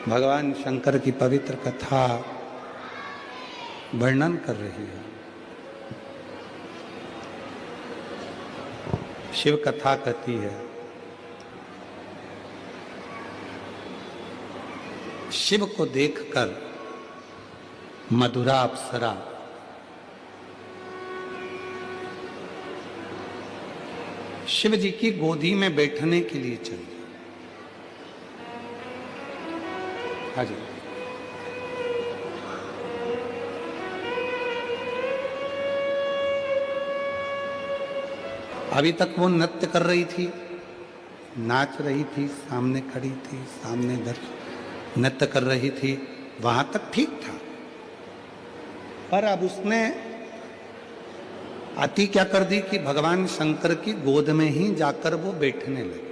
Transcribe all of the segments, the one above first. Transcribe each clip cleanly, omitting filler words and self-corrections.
भगवान शंकर की पवित्र कथा वर्णन कर रही है। शिव कथा कहती है, शिव को देखकर मधुरा अप्सरा शिव जी की गोदी में बैठने के लिए चली। हाँ जी, अभी तक वो नृत्य कर रही थी, नाच रही थी, सामने खड़ी थी, सामने नृत्य कर रही थी, वहां तक ठीक था। पर अब उसने अति क्या कर दी कि भगवान शंकर की गोद में ही जाकर वो बैठने लगे।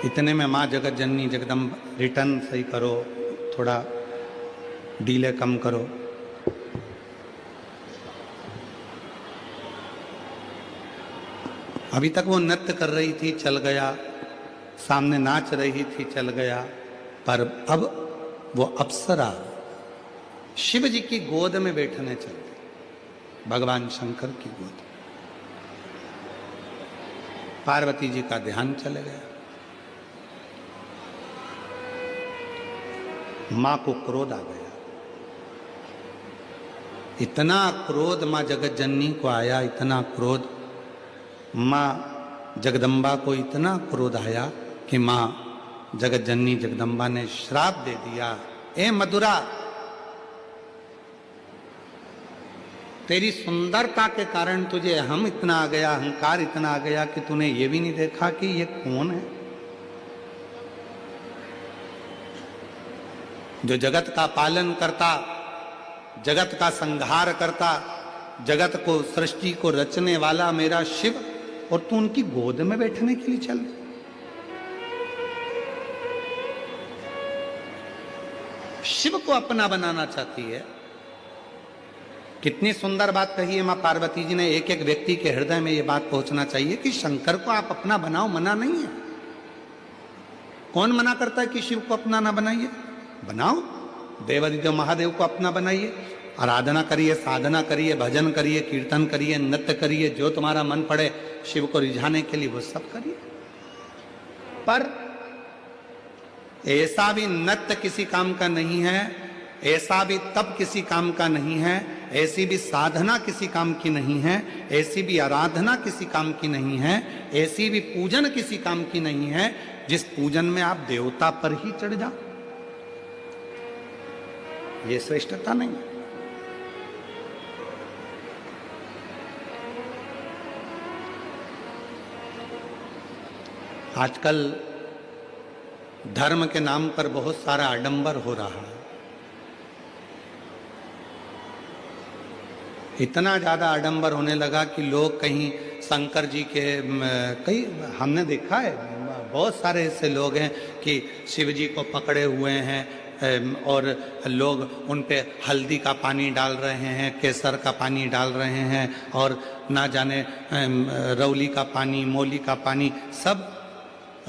इतने में माँ जगत जननी जगदम्बा, रिटर्न सही करो, थोड़ा डीले कम करो। अभी तक वो नृत्य कर रही थी, चल गया, सामने नाच रही थी, चल गया। पर अब वो अप्सरा शिव जी की गोद में बैठने चल गई, भगवान शंकर की गोद। पार्वती जी का ध्यान चले गया। मां को क्रोध आ गया, इतना क्रोध मां जगत जननी को आया, इतना क्रोध मां जगदम्बा को इतना क्रोध आया कि मां जगत जननी जगदम्बा ने श्राप दे दिया, ए मधुरा, तेरी सुंदरता के कारण तुझे हम इतना आ गया, अहंकार इतना आ गया कि तूने ये भी नहीं देखा कि ये कौन है जो जगत का पालन करता, जगत का संहार करता, जगत को, सृष्टि को रचने वाला मेरा शिव, और तू उनकी गोद में बैठने के लिए चल। शिव को अपना बनाना चाहती है। कितनी सुंदर बात कही है मां पार्वती जी ने। एक एक व्यक्ति के हृदय में यह बात पहुंचना चाहिए कि शंकर को आप अपना बनाओ, मना नहीं है। कौन मना करता है कि शिव को अपना ना बनाइए? बनाओ, देवादिदेव महादेव को अपना बनाइए, आराधना करिए, साधना करिए, भजन करिए, कीर्तन करिए, नृत्य करिए, जो तुम्हारा मन पड़े शिव को रिझाने के लिए वो सब करिए। पर ऐसा भी नृत्य किसी काम का नहीं है, ऐसा भी तप किसी काम का नहीं है, ऐसी भी साधना किसी काम की नहीं है, ऐसी भी आराधना किसी काम की नहीं है, ऐसी भी पूजन किसी काम की नहीं है जिस पूजन में आप देवता पर ही चढ़ जाओ। ये श्रेष्ठता नहीं है। आजकल धर्म के नाम पर बहुत सारा आडंबर हो रहा है। इतना ज्यादा आडंबर होने लगा कि लोग कहीं शंकर जी के, कई हमने देखा है, बहुत सारे ऐसे लोग हैं कि शिव जी को पकड़े हुए हैं और लोग उन पे हल्दी का पानी डाल रहे हैं, केसर का पानी डाल रहे हैं, और ना जाने रौली का पानी, मौली का पानी, सब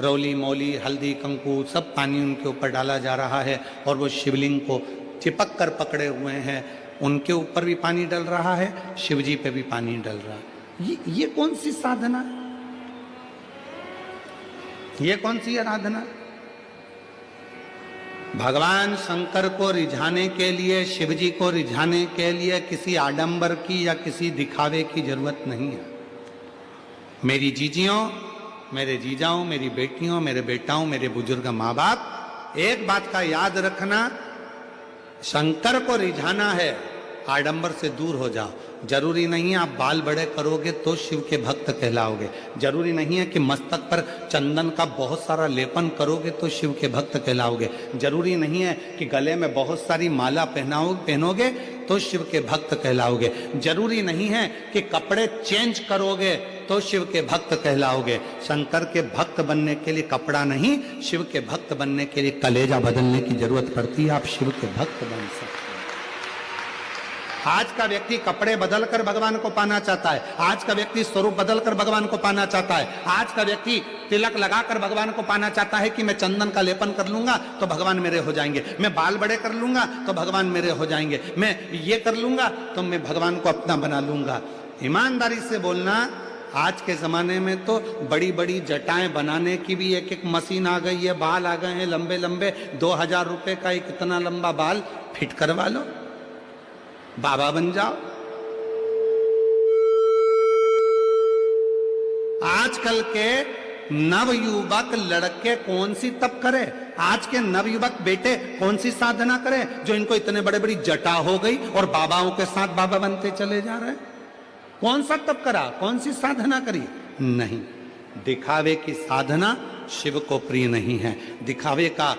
रौली, मौली, हल्दी, कंकु, सब पानी उनके ऊपर डाला जा रहा है। और वो शिवलिंग को चिपक कर पकड़े हुए हैं, उनके ऊपर भी पानी डल रहा है, शिव जी पे भी पानी डल रहा है। ये कौन सी साधना, ये कौन सी आराधना? भगवान शंकर को रिझाने के लिए, शिव जी को रिझाने के लिए किसी आडंबर की या किसी दिखावे की जरूरत नहीं है। मेरी जीजियों, मेरे जीजाओं, मेरी बेटियों, मेरे बेटाओं, मेरे बुजुर्ग माँ बाप, एक बात का याद रखना, शंकर को रिझाना है, आडंबर से दूर हो जाओ। जरूरी नहीं है आप बाल बड़े करोगे तो शिव के भक्त कहलाओगे, जरूरी नहीं है कि मस्तक पर चंदन का बहुत सारा लेपन करोगे तो शिव के भक्त कहलाओगे, जरूरी नहीं है कि गले में बहुत सारी माला पहनोगे तो शिव के भक्त कहलाओगे, जरूरी नहीं है कि कपड़े चेंज करोगे तो शिव के भक्त कहलाओगे। शंकर के भक्त बनने के लिए कपड़ा नहीं, शिव के भक्त बनने के लिए कलेजा बदलने की जरूरत पड़ती है। आप शिव के भक्त बन सकते हैं। आज का व्यक्ति कपड़े बदलकर भगवान को पाना चाहता है, आज का व्यक्ति स्वरूप बदलकर भगवान को पाना चाहता है, आज का व्यक्ति तिलक लगाकर भगवान को पाना चाहता है कि मैं चंदन का लेपन कर लूंगा तो भगवान मेरे हो जाएंगे, मैं बाल बड़े कर लूंगा तो भगवान मेरे हो जाएंगे, मैं ये कर लूंगा तो मैं भगवान को अपना बना लूंगा। ईमानदारी से बोलना, आज के जमाने में तो बड़ी बड़ी जटाएं बनाने की भी एक एक मशीन आ गई है, बाल आ गए हैं लंबे लंबे, 2000 रुपए का एक इतना लंबा बाल फिट करवा लो, बाबा बन जाओ। आजकल के नवयुवक लड़के कौन सी तप करे, आज के नवयुवक बेटे कौन सी साधना करे जो इनको इतने बड़े बड़ी जटा हो गई और बाबाओं के साथ बाबा बनते चले जा रहे हैं। कौन सा तप करा, कौन सी साधना करी? नहीं, दिखावे की साधना शिव को प्रिय नहीं है, दिखावे का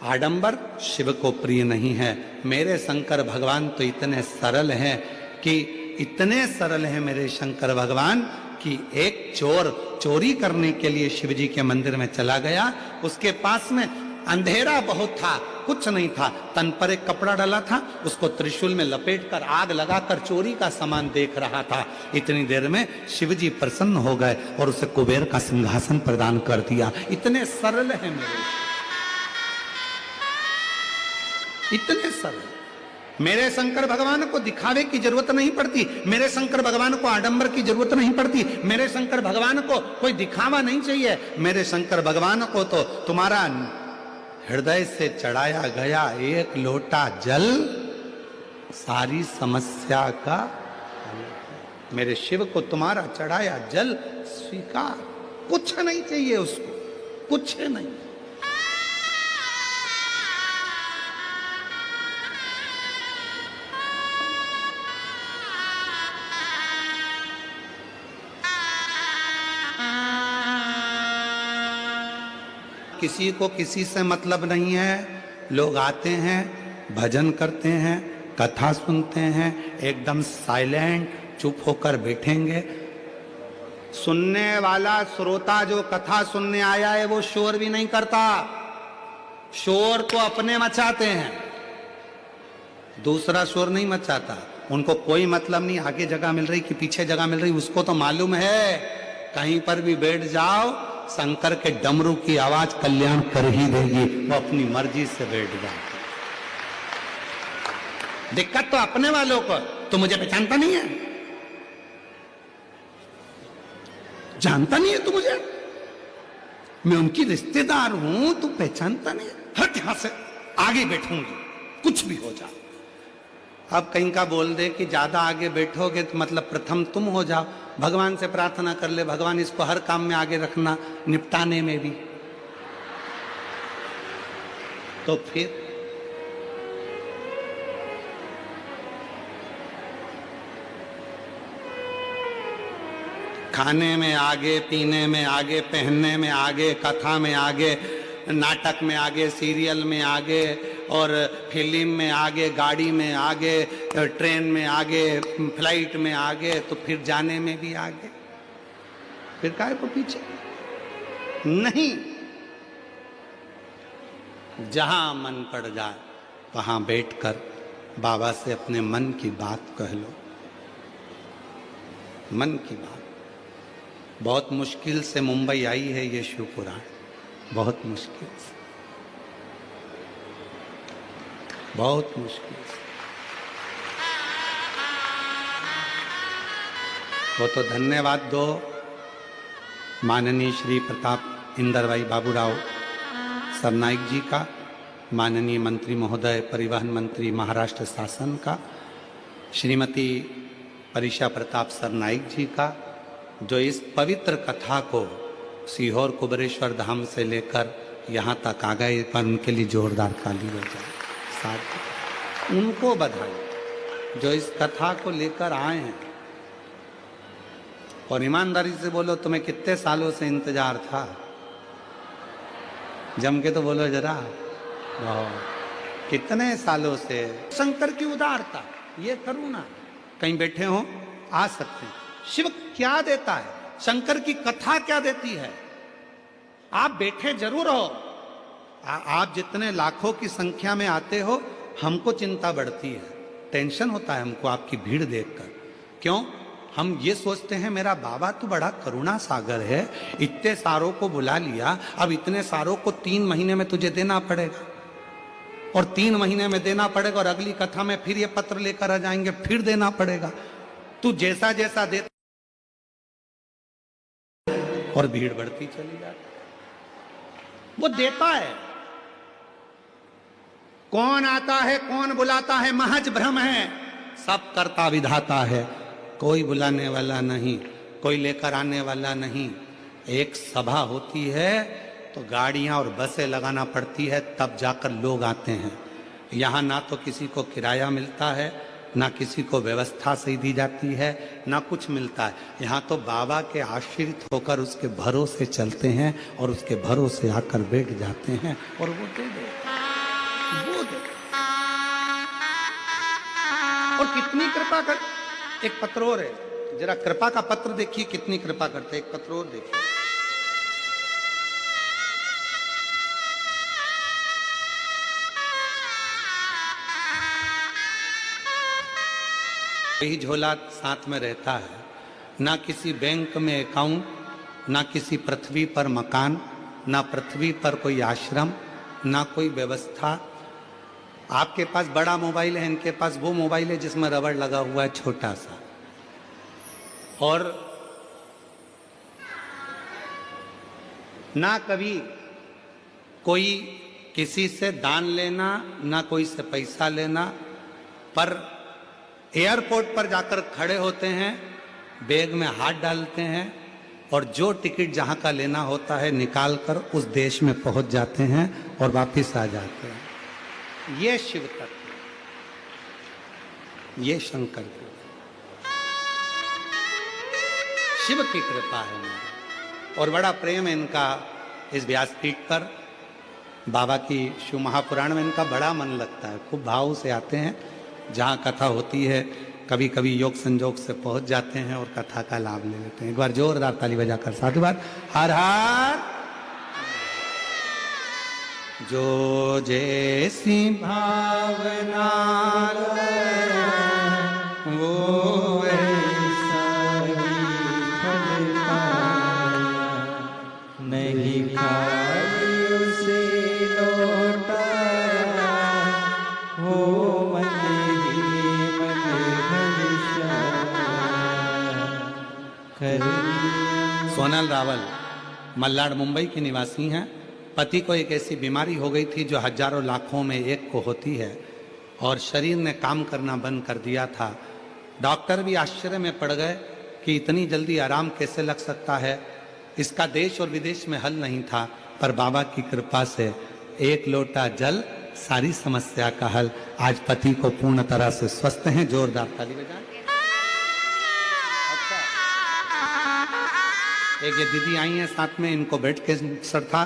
आडंबर शिव को प्रिय नहीं है। मेरे शंकर भगवान तो इतने सरल हैं कि इतने सरल हैं मेरे शंकर भगवान कि एक चोर चोरी करने के लिए शिव जी के मंदिर में चला गया, उसके पास में अंधेरा बहुत था, कुछ नहीं था, तन पर एक कपड़ा डाला था, उसको त्रिशूल में लपेटकर आग लगाकर चोरी का सामान देख रहा था। इतनी देर में शिव जी प्रसन्न हो गए और उसे कुबेर का सिंहासन प्रदान कर दिया। इतने सरल हैं मेरे, इतने सरल। मेरे शंकर भगवान को दिखावे की जरूरत नहीं पड़ती, मेरे शंकर भगवान को आडंबर की जरूरत नहीं पड़ती, मेरे शंकर भगवान को कोई दिखावा नहीं चाहिए। मेरे शंकर भगवान को तो तुम्हारा हृदय से चढ़ाया गया एक लोटा जल सारी समस्या का, मेरे शिव को तुम्हारा चढ़ाया जल स्वीकार, कुछ नहीं चाहिए उसको, कुछ नहीं। किसी को किसी से मतलब नहीं है, लोग आते हैं, भजन करते हैं, कथा सुनते हैं, एकदम साइलेंट चुप होकर बैठेंगे। सुनने वाला श्रोता जो कथा सुनने आया है वो शोर भी नहीं करता, शोर तो अपने मचाते हैं, दूसरा शोर नहीं मचाता। उनको कोई मतलब नहीं आगे जगह मिल रही कि पीछे जगह मिल रही, उसको तो मालूम है कहीं पर भी बैठ जाओ शंकर के डमरू की आवाज कल्याण कर ही देगी, वो अपनी मर्जी से बैठ जाए। दिक्कत तो अपने वालों को, तो मुझे पहचानता नहीं है, जानता नहीं है तू मुझे, मैं उनकी रिश्तेदार हूं, तू पहचानता नहीं है, हट यहां से, आगे बैठूंगी कुछ भी हो जाए। अब कहीं का बोल दे कि ज्यादा आगे बैठोगे तो मतलब प्रथम तुम हो जाओ, भगवान से प्रार्थना कर ले, भगवान इसको हर काम में आगे रखना, निपटाने में भी। तो फिर खाने में आगे, पीने में आगे, पहनने में आगे, कथा में आगे, नाटक में आगे, सीरियल में आगे, और फिल्म में आगे, गाड़ी में आगे, ट्रेन में आगे, फ्लाइट में आगे, तो फिर जाने में भी आगे, फिर काहे को पीछे? नहीं, जहां मन पड़ जाए वहां बैठकर बाबा से अपने मन की बात कह लो, मन की बात। बहुत मुश्किल से मुंबई आई है ये शिव पुराण, बहुत मुश्किल से, बहुत मुश्किल से। वो तो धन्यवाद दो माननीय श्री प्रताप इंदर भाई बाबूराव सरनाइक जी का, माननीय मंत्री महोदय परिवहन मंत्री महाराष्ट्र शासन का, श्रीमती परिषा प्रताप सरनाइक जी का, जो इस पवित्र कथा को सीहोर कुबेरेश्वर धाम से लेकर यहाँ तक आ गए, पर उनके लिए जोरदार ताली हो जाए। साथ उनको बधाई जो इस कथा को लेकर आए हैं। और ईमानदारी से बोलो, तुम्हें कितने सालों से इंतजार था? जम के तो बोलो जरा, कितने सालों से। शंकर की उदारता, ये करुणा, कहीं बैठे हो आ सकते हैं। शिव क्या देता है, शंकर की कथा क्या देती है? आप बैठे जरूर हो, आप जितने लाखों की संख्या में आते हो, हमको चिंता बढ़ती है। टेंशन होता है हमको आपकी भीड़ देखकर। क्यों? हम ये सोचते हैं मेरा बाबा तो बड़ा करुणा सागर है, इतने सारों को बुला लिया, अब इतने सारों को 3 महीने में तुझे देना पड़ेगा, और 3 महीने में देना पड़ेगा, और अगली कथा में फिर ये पत्र लेकर आ जाएंगे, फिर देना पड़ेगा। तू जैसा जैसा देता और भीड़ बढ़ती चली जाती। वो देता है, कौन आता है कौन बुलाता है महज भ्रम है, सब करता विधाता है। कोई बुलाने वाला नहीं, कोई लेकर आने वाला नहीं। एक सभा होती है तो गाड़ियां और बसें लगाना पड़ती है, तब जाकर लोग आते हैं। यहाँ ना तो किसी को किराया मिलता है, ना किसी को व्यवस्था सही दी जाती है, ना कुछ मिलता है। यहाँ तो बाबा के आश्रित होकर उसके भरोसे चलते हैं और उसके भरोसे आकर बैठ जाते हैं, और वो दे दे, वो दे। और कितनी कृपा कर। एक पत्र और है, जरा कृपा का पत्र देखिए, कितनी कृपा करते। एक पत्र और देखिए, यही झोला साथ में रहता है, ना किसी बैंक में अकाउंट, ना किसी पृथ्वी पर मकान, ना पृथ्वी पर कोई आश्रम, ना कोई व्यवस्था। आपके पास बड़ा मोबाइल है, इनके पास वो मोबाइल है जिसमें रबड़ लगा हुआ है छोटा सा। और ना कभी कोई किसी से दान लेना, ना कोई से पैसा लेना, पर एयरपोर्ट पर जाकर खड़े होते हैं, बैग में हाथ डालते हैं, और जो टिकट जहां का लेना होता है निकाल कर उस देश में पहुंच जाते हैं और वापस आ जाते हैं। ये शिव तत्व, ये शंकर की, शिव की कृपा है मेरी। और बड़ा प्रेम है इनका इस व्यासपीठ पर। बाबा की शिव महापुराण में इनका बड़ा मन लगता है, खूब भाव से आते हैं। जहाँ कथा होती है कभी कभी योग संजोग से पहुंच जाते हैं और कथा का लाभ ले लेते हैं। एक बार जोरदार ताली बजाकर साधुवाद। हर हर। जो जैसी भावना वो वैसा ही फल पाया, नहीं खाली उसे लौटाया, वो मन ही मन भविष्य। सोनल रावल मल्लाड मुंबई के निवासी हैं। पति को एक ऐसी बीमारी हो गई थी जो हजारों लाखों में एक को होती है, और शरीर ने काम करना बंद कर दिया था। डॉक्टर भी आश्चर्य में पड़ गए कि इतनी जल्दी आराम कैसे लग सकता है। इसका देश और विदेश में हल नहीं था, पर बाबा की कृपा से एक लोटा जल सारी समस्या का हल। आज पति को पूर्ण तरह से स्वस्थ हैं। जोरदार ताली बजाएं। अच्छा, एक ये दीदी आई हैं साथ में, इनको ब्रेस्ट कैंसर था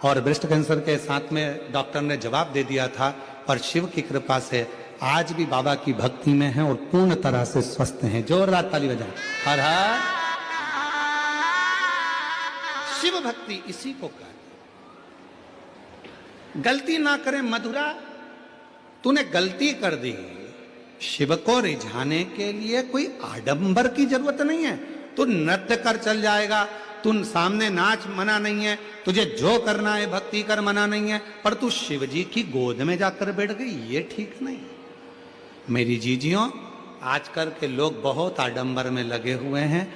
और ब्रेस्ट कैंसर के साथ में डॉक्टर ने जवाब दे दिया था, पर शिव की कृपा से आज भी बाबा की भक्ति में हैं और पूर्ण तरह से स्वस्थ हैं। जोरदार ताली बजाएं। हर हर। शिव भक्ति इसी को कहते। गलती ना करें मधुरा, तूने गलती कर दी। शिव को रिझाने के लिए कोई आडंबर की जरूरत नहीं है। तू नृत्य कर चल जाएगा, तू सामने नाच मना नहीं है, तुझे जो करना है भक्ति कर मना नहीं है, पर तू शिव जी की गोद में जाकर बैठ गई, ये ठीक नहीं। मेरी जीजियों, आजकल के लोग बहुत आडंबर में लगे हुए हैं।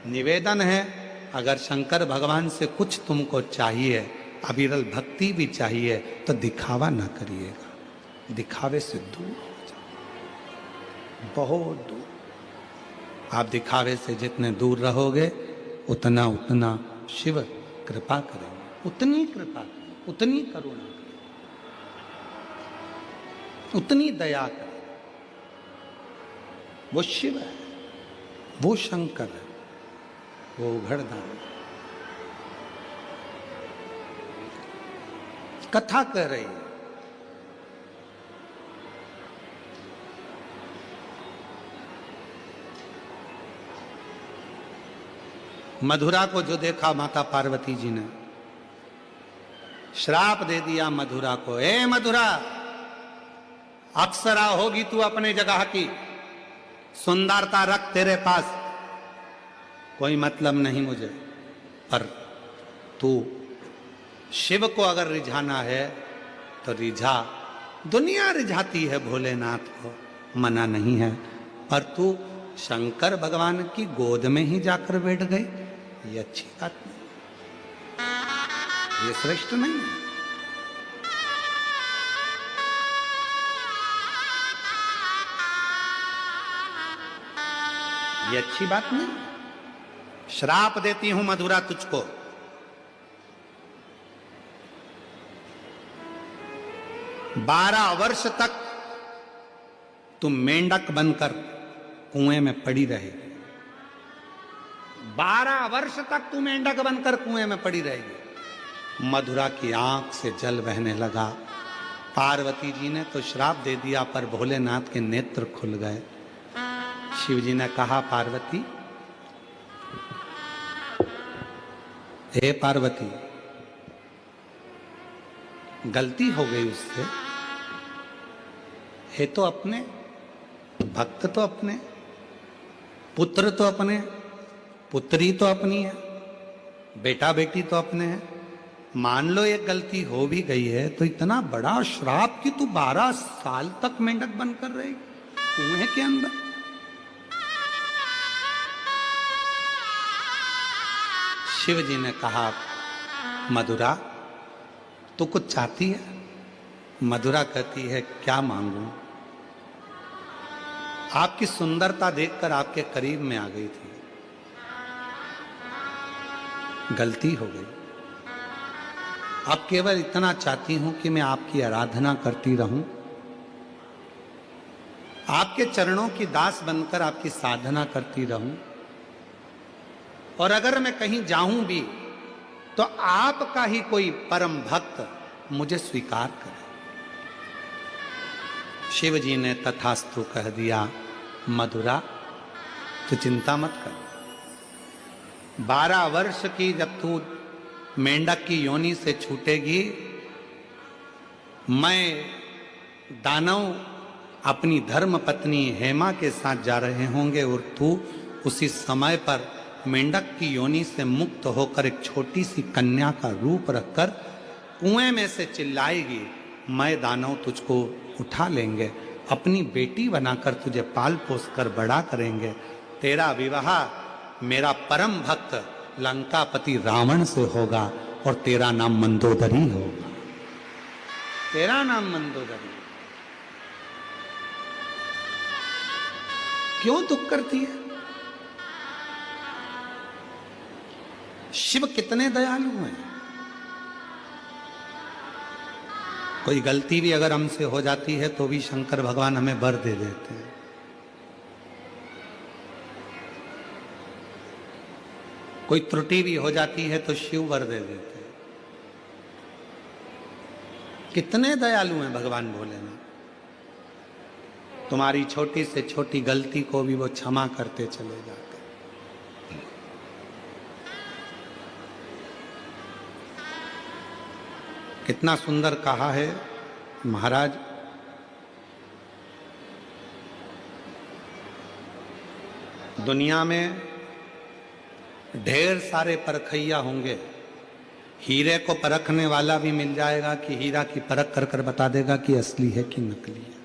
निवेदन है, अगर शंकर भगवान से कुछ तुमको चाहिए, अविरल भक्ति भी चाहिए, तो दिखावा ना करिएगा। दिखावे से दूर हो जाओ, बहुत दूर। आप दिखावे से जितने दूर रहोगे उतना उतना शिव कृपा करेंगे, उतनी कृपा करेंगे, उतनी करुणा करेंगे, उतनी दया करेंगे। वो शिव है, वो शंकर है, वो उघड़दान। कथा कह रही है, मधुरा को जो देखा माता पार्वती जी ने, श्राप दे दिया मधुरा को। ए मधुरा, अप्सरा होगी तू अपने जगह की, सुंदरता रख तेरे पास, कोई मतलब नहीं मुझे, पर तू शिव को अगर रिझाना है तो रिझा। दुनिया रिझाती है भोलेनाथ को, मना नहीं है, पर तू शंकर भगवान की गोद में ही जाकर बैठ गई, ये अच्छी बात नहीं, ये श्रेष्ठ नहीं है। ये अच्छी बात नहीं। श्राप देती हूं मधुरा तुझको, 12 वर्ष तक तुम मेंढक बनकर कुएं में पड़ी रहेगी। 12 वर्ष तक तू मेंढक बनकर कुएं में पड़ी रहेगी। मधुरा की आंख से जल बहने लगा। पार्वती जी ने तो श्राप दे दिया, पर भोलेनाथ के नेत्र खुल गए। शिव जी ने कहा, पार्वती, हे पार्वती, गलती हो गई उससे, है तो अपने, भक्त तो अपने, पुत्र तो अपने, पुत्री तो अपनी है, बेटा बेटी तो अपने हैं। मान लो एक गलती हो भी गई है तो इतना बड़ा श्राप कि तू 12 साल तक मेंढक बनकर रहेगी कुएं के अंदर। शिव जी ने कहा, मधुरा तू कुछ चाहती है? मधुरा कहती है, क्या मांगूं? आपकी सुंदरता देखकर आपके करीब में आ गई थी, गलती हो गई। अब केवल इतना चाहती हूं कि मैं आपकी आराधना करती रहूं, आपके चरणों की दास बनकर आपकी साधना करती रहूं, और अगर मैं कहीं जाऊं भी तो आपका ही कोई परम भक्त मुझे स्वीकार करे। शिव जी ने तथास्तु कह दिया। मधुरा तू चिंता मत कर, 12 वर्ष की जब तू मेंढक की योनि से छूटेगी, मैं दानव अपनी धर्म पत्नी हेमा के साथ जा रहे होंगे और तू उसी समय पर मेंढक की योनि से मुक्त होकर एक छोटी सी कन्या का रूप रखकर कुएं में से चिल्लाएगी, मैं दानव तुझको उठा लेंगे, अपनी बेटी बनाकर तुझे पाल पोस कर बड़ा करेंगे, तेरा विवाह मेरा परम भक्त लंकापति रावण से होगा और तेरा नाम मंदोदरी होगा, तेरा नाम मंदोदरी। क्यों दुख करती है? शिव कितने दयालु हैं। कोई गलती भी अगर हमसे हो जाती है तो भी शंकर भगवान हमें वर दे देते हैं। कोई त्रुटि भी हो जाती है तो शिव वर दे देते हैं। कितने दयालु हैं भगवान भोलेनाथ। तुम्हारी छोटी से छोटी गलती को भी वो क्षमा करते चले जाते। कितना सुंदर कहा है महाराज, दुनिया में ढेर सारे परखैया होंगे, हीरे को परखने वाला भी मिल जाएगा कि हीरा की परख कर कर बता देगा कि असली है कि नकली है।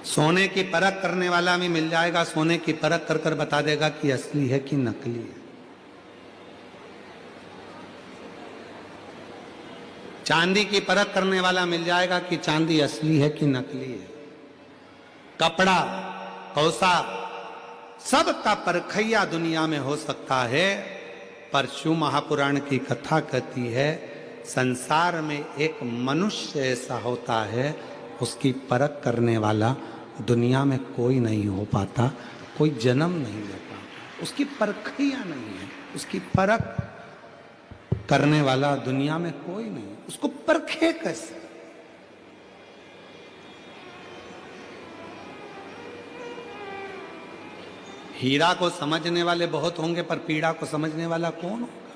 सोने की परख करने वाला भी मिल जाएगा, सोने की परख कर कर बता देगा कि असली है कि नकली है। चांदी की परख करने वाला मिल जाएगा कि चांदी असली है कि नकली है। कपड़ा, कौसा, सब का परखैया दुनिया में हो सकता है, पर शिव महापुराण की कथा कहती है संसार में एक मनुष्य ऐसा होता है उसकी परख करने वाला दुनिया में कोई नहीं हो पाता, कोई जन्म नहीं ले पाता, उसकी परखैया नहीं है, उसकी परख करने वाला दुनिया में कोई नहीं, उसको परखे कैसे? हीरा को समझने वाले बहुत होंगे पर पीड़ा को समझने वाला कौन होगा?